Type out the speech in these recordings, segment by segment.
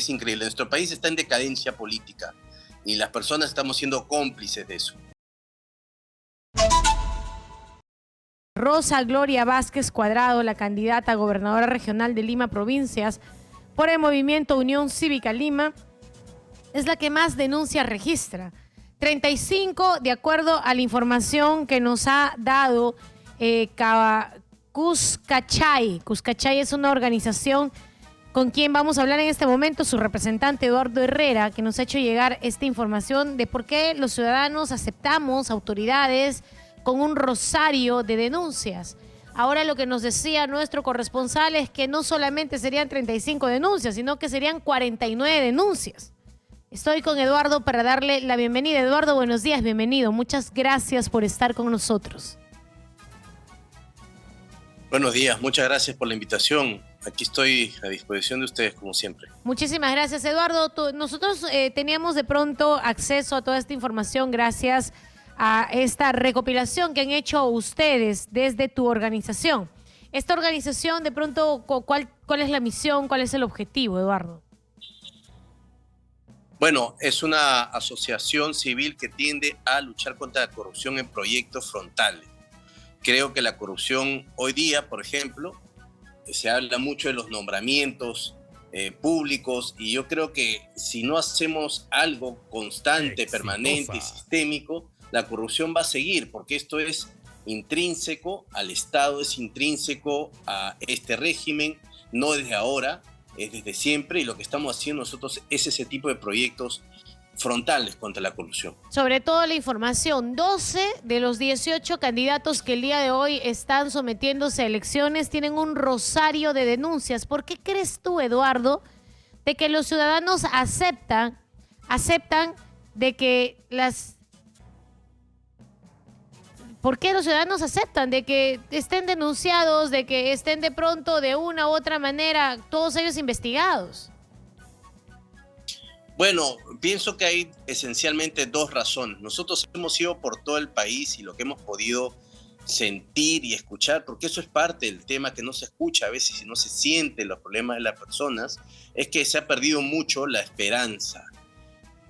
es increíble. Nuestro país está en decadencia política y las personas estamos siendo cómplices de eso. Rosa Gloria Vázquez Cuadrado, la candidata a gobernadora regional de Lima Provincias por el movimiento Unión Cívica Lima, es la que más denuncias registra. 35, de acuerdo a la información que nos ha dado Cuscachay. Cuscachay es una organización con quien vamos a hablar en este momento, su representante Eduardo Herrera, que nos ha hecho llegar esta información de por qué los ciudadanos aceptamos autoridades con un rosario de denuncias. Ahora lo que nos decía nuestro corresponsal es que no solamente serían 35 denuncias, sino que serían 49 denuncias. Estoy con Eduardo para darle la bienvenida. Eduardo, buenos días, bienvenido. Muchas gracias por estar con nosotros. Buenos días, muchas gracias por la invitación. Aquí estoy a disposición de ustedes, como siempre. Muchísimas gracias, Eduardo. Nosotros teníamos de pronto acceso a toda esta información gracias a esta recopilación que han hecho ustedes desde tu organización. Esta organización, de pronto, ¿cuál es la misión, cuál es el objetivo, Eduardo? Bueno, es una asociación civil que tiende a luchar contra la corrupción en proyectos frontales. Creo que la corrupción hoy día, por ejemplo, se habla mucho de los nombramientos públicos, y yo creo que si no hacemos algo constante, permanente y sistémico, la corrupción va a seguir, porque esto es intrínseco al Estado, es intrínseco a este régimen, no desde ahora, es desde siempre, y lo que estamos haciendo nosotros es ese tipo de proyectos frontales contra la corrupción. Sobre todo la información, 12 de los 18 candidatos que el día de hoy están sometiéndose a elecciones tienen un rosario de denuncias. ¿Por qué crees tú, Eduardo, de que los ciudadanos aceptan de que las... ¿Por qué los ciudadanos aceptan de que estén denunciados, de que estén de pronto de una u otra manera todos ellos investigados? Bueno, pienso que hay esencialmente dos razones. Nosotros hemos ido por todo el país y lo que hemos podido sentir y escuchar, porque eso es parte del tema que no se escucha a veces y no se siente los problemas de las personas, es que se ha perdido mucho la esperanza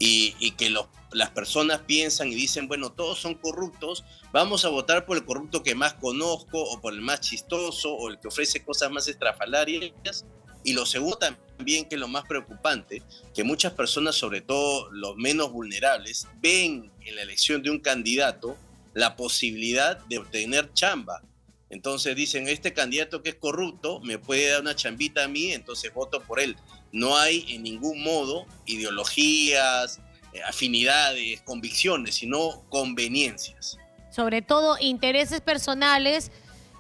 y que las personas piensan y dicen, bueno, todos son corruptos, vamos a votar por el corrupto que más conozco o por el más chistoso o el que ofrece cosas más estrafalarias. Y lo segundo también, que es lo más preocupante, que muchas personas, sobre todo los menos vulnerables, ven en la elección de un candidato la posibilidad de obtener chamba. Entonces dicen, este candidato que es corrupto me puede dar una chambita a mí, entonces voto por él. No hay en ningún modo ideologías, afinidades, convicciones, sino conveniencias. Sobre todo intereses personales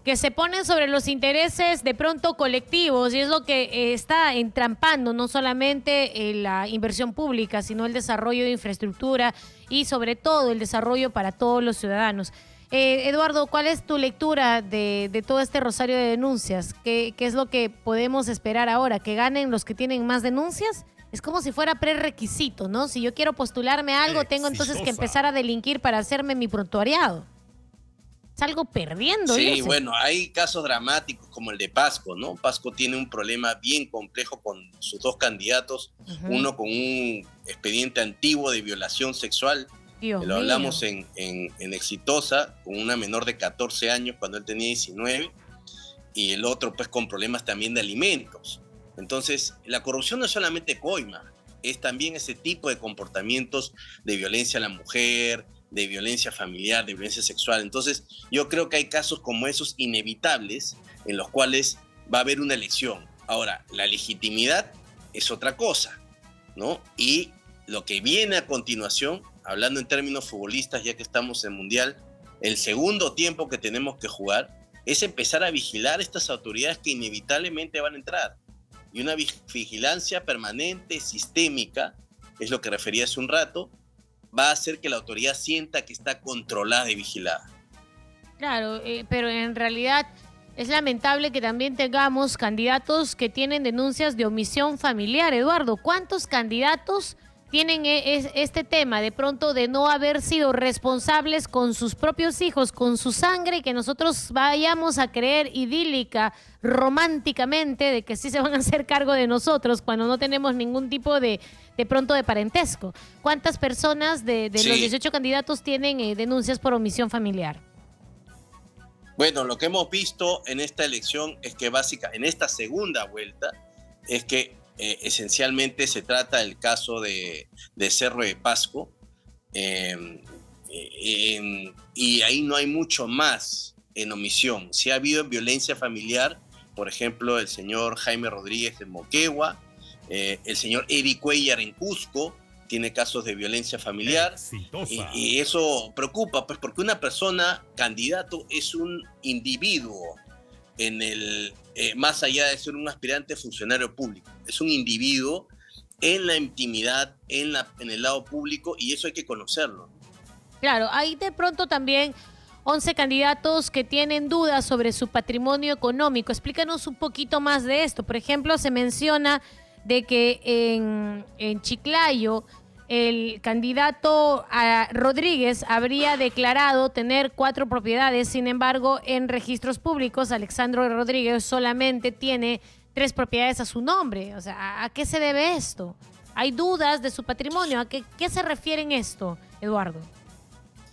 que se ponen sobre los intereses de pronto colectivos, y es lo que está entrampando no solamente la inversión pública, sino el desarrollo de infraestructura y sobre todo el desarrollo para todos los ciudadanos. Eduardo, ¿cuál es tu lectura de todo este rosario de denuncias? ¿Qué es lo que podemos esperar ahora? ¿Que ganen los que tienen más denuncias? Es como si fuera prerequisito, ¿no? Si yo quiero postularme a algo, tengo entonces que empezar a delinquir para hacerme mi prontuariado. Salgo perdiendo. Sí, bueno, hay casos dramáticos como el de Pasco, ¿no? Pasco tiene un problema bien complejo con sus dos candidatos, uno con un expediente antiguo de violación sexual, lo hablamos en Exitosa, con una menor de 14 años cuando él tenía 19, y el otro pues con problemas también de alimentos. Entonces, la corrupción no es solamente coima, es también ese tipo de comportamientos de violencia a la mujer, de violencia familiar, de violencia sexual. Entonces, yo creo que hay casos como esos inevitables en los cuales va a haber una elección. Ahora, la legitimidad es otra cosa, ¿no? Y lo que viene a continuación, hablando en términos futbolistas, ya que estamos en Mundial, el segundo tiempo que tenemos que jugar es empezar a vigilar a estas autoridades que inevitablemente van a entrar. Y una vigilancia permanente, sistémica, es lo que refería hace un rato, va a hacer que la autoridad sienta que está controlada y vigilada. Claro, pero en realidad es lamentable que también tengamos candidatos que tienen denuncias de omisión familiar. Eduardo, ¿cuántos candidatos tienen este tema de pronto de no haber sido responsables con sus propios hijos, con su sangre, que nosotros vayamos a creer idílica, románticamente, de que sí se van a hacer cargo de nosotros cuando no tenemos ningún tipo de pronto de parentesco. ¿Cuántas personas de los 18 candidatos tienen denuncias por omisión familiar? Bueno, lo que hemos visto en esta elección es que en esta segunda vuelta, es que esencialmente se trata del caso de Cerro de Pasco, y ahí no hay mucho más en omisión. Sí ha habido violencia familiar, por ejemplo, el señor Jaime Rodríguez de Moquegua, el señor Eric Cuellar en Cusco, tiene casos de violencia familiar, y eso preocupa, pues, porque una persona, candidato, es un individuo más allá de ser un aspirante funcionario público, es un individuo en la intimidad, en el lado público, y eso hay que conocerlo. Claro, hay de pronto también 11 candidatos que tienen dudas sobre su patrimonio económico. Explícanos un poquito más de esto. Por ejemplo, se menciona de que en Chiclayo el candidato a Rodríguez habría declarado tener 4 propiedades, sin embargo, en registros públicos, Alexandro Rodríguez solamente tiene 3 propiedades a su nombre. O sea, ¿a qué se debe esto? Hay dudas de su patrimonio. ¿A qué se refiere en esto, Eduardo?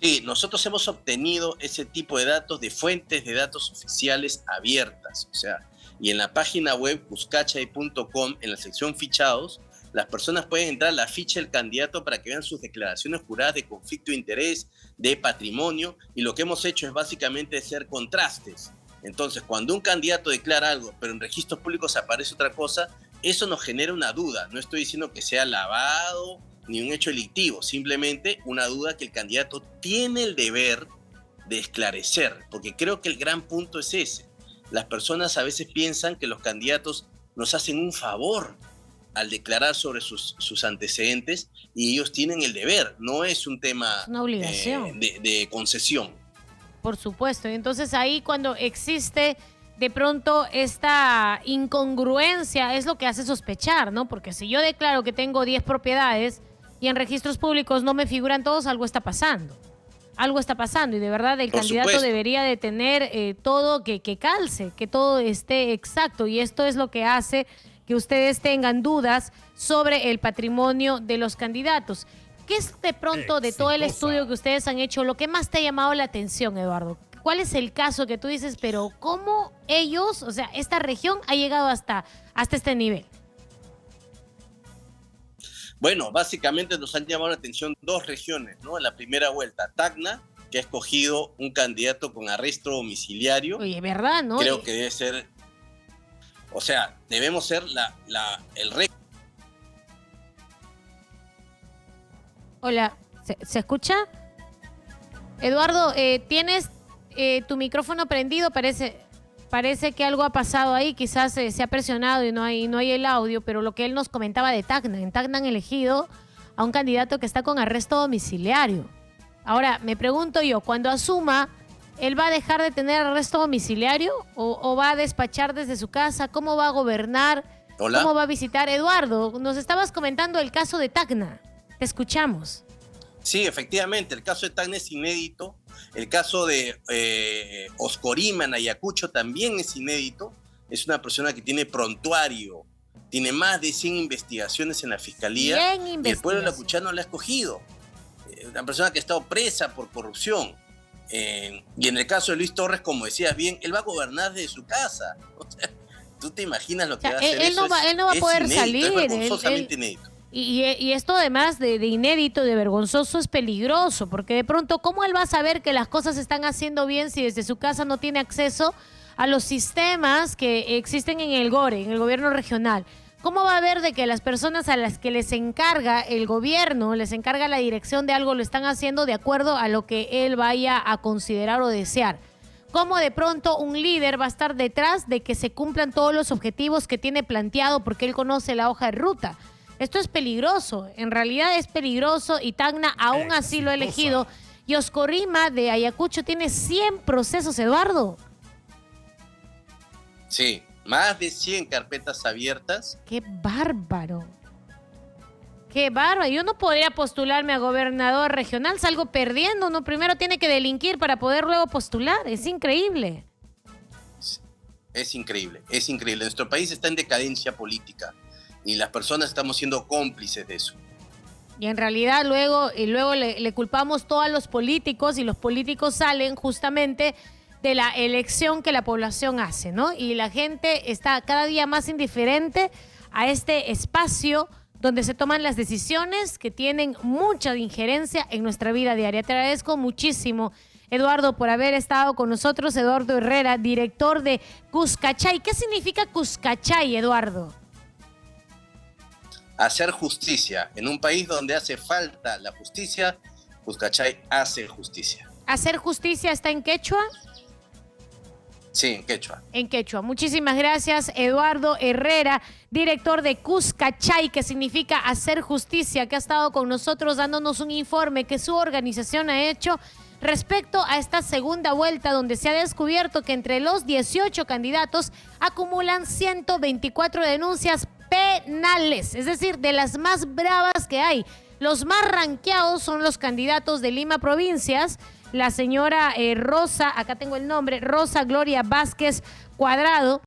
Sí, nosotros hemos obtenido ese tipo de datos de fuentes de datos oficiales abiertas. O sea, y en la página web cuscachay.com, en la sección fichados, las personas pueden entrar a la ficha del candidato para que vean sus declaraciones juradas de conflicto de interés, de patrimonio, y lo que hemos hecho es básicamente hacer contrastes. Entonces, cuando un candidato declara algo, pero en registros públicos aparece otra cosa, eso nos genera una duda. No estoy diciendo que sea lavado ni un hecho delictivo, simplemente una duda que el candidato tiene el deber de esclarecer, porque creo que el gran punto es ese. Las personas a veces piensan que los candidatos nos hacen un favor al declarar sobre sus antecedentes, y ellos tienen el deber, no es un tema, es una obligación de concesión. Por supuesto, y entonces ahí cuando existe de pronto esta incongruencia es lo que hace sospechar, ¿no? Porque si yo declaro que tengo 10 propiedades y en registros públicos no me figuran todos, algo está pasando. Algo está pasando, y de verdad el candidato debería de tener todo que calce, que todo esté exacto, y esto es lo que hace que ustedes tengan dudas sobre el patrimonio de los candidatos. ¿Qué es de pronto de todo el estudio que ustedes han hecho lo que más te ha llamado la atención, Eduardo? ¿Cuál es el caso que tú dices, pero cómo ellos, o sea, esta región ha llegado hasta este nivel? Bueno, básicamente nos han llamado la atención 2 regiones, ¿no? En la primera vuelta, Tacna, que ha escogido un candidato con arresto domiciliario. Oye, ¿verdad, no? Creo que debe ser, o sea, debemos ser el récord. Hola, ¿se escucha? Eduardo, tienes tu micrófono prendido, parece que algo ha pasado ahí, quizás se ha presionado y no hay el audio, pero lo que él nos comentaba de Tacna, en Tacna han elegido a un candidato que está con arresto domiciliario. Ahora, me pregunto yo, cuando asuma, ¿él va a dejar de tener arresto domiciliario o va a despachar desde su casa? ¿Cómo va a gobernar? Hola. ¿Cómo va a visitar? Eduardo, nos estabas comentando el caso de Tacna. Te escuchamos. Sí, efectivamente, el caso de Tacna es inédito. El caso de Oscorima en Ayacucho también es inédito. Es una persona que tiene prontuario, tiene más de 100 investigaciones en la fiscalía, y el pueblo ayacuchano la ha escogido. Una persona que ha estado presa por corrupción. Y en el caso de Luis Torres, como decías bien, él va a gobernar desde su casa. O sea, ¿tú te imaginas lo que va a hacer? Él no va a poder inédito, salir. Es vergonzosamente inédito. Y esto además de inédito, de vergonzoso, es peligroso, porque de pronto, ¿cómo él va a saber que las cosas se están haciendo bien si desde su casa no tiene acceso a los sistemas que existen en el GORE, en el gobierno regional? ¿Cómo va a ver de que las personas a las que les encarga el gobierno, les encarga la dirección de algo, lo están haciendo de acuerdo a lo que él vaya a considerar o desear? ¿Cómo de pronto un líder va a estar detrás de que se cumplan todos los objetivos que tiene planteado porque él conoce la hoja de ruta? Esto es peligroso, en realidad es peligroso, y Tacna aún así lo ha elegido. Y Oscorima de Ayacucho tiene 100 procesos, Eduardo. Sí, más de 100 carpetas abiertas. ¡Qué bárbaro! Qué bárbaro. Yo no podría postularme a gobernador regional, salgo perdiendo. Uno primero tiene que delinquir para poder luego postular. Es increíble. Es increíble, es increíble. Nuestro país está en decadencia política y las personas estamos siendo cómplices de eso. Y en realidad luego le culpamos todo a los políticos y los políticos salen justamente de la elección que la población hace, ¿no? Y la gente está cada día más indiferente a este espacio donde se toman las decisiones que tienen mucha injerencia en nuestra vida diaria. Te agradezco muchísimo, Eduardo, por haber estado con nosotros. Eduardo Herrera, director de Cuscachay. ¿Qué significa Cuscachay, Eduardo? Hacer justicia. En un país donde hace falta la justicia, Cuscachay hace justicia. ¿Hacer justicia está en quechua? Sí, en quechua. En quechua. Muchísimas gracias, Eduardo Herrera, director de Cuscachay, que significa hacer justicia, que ha estado con nosotros dándonos un informe que su organización ha hecho respecto a esta segunda vuelta, donde se ha descubierto que entre los 18 candidatos acumulan 124 denuncias penales, es decir, de las más bravas que hay. Los más ranqueados son los candidatos de Lima Provincias, la señora Rosa, acá tengo el nombre, Rosa Gloria Vázquez Cuadrado,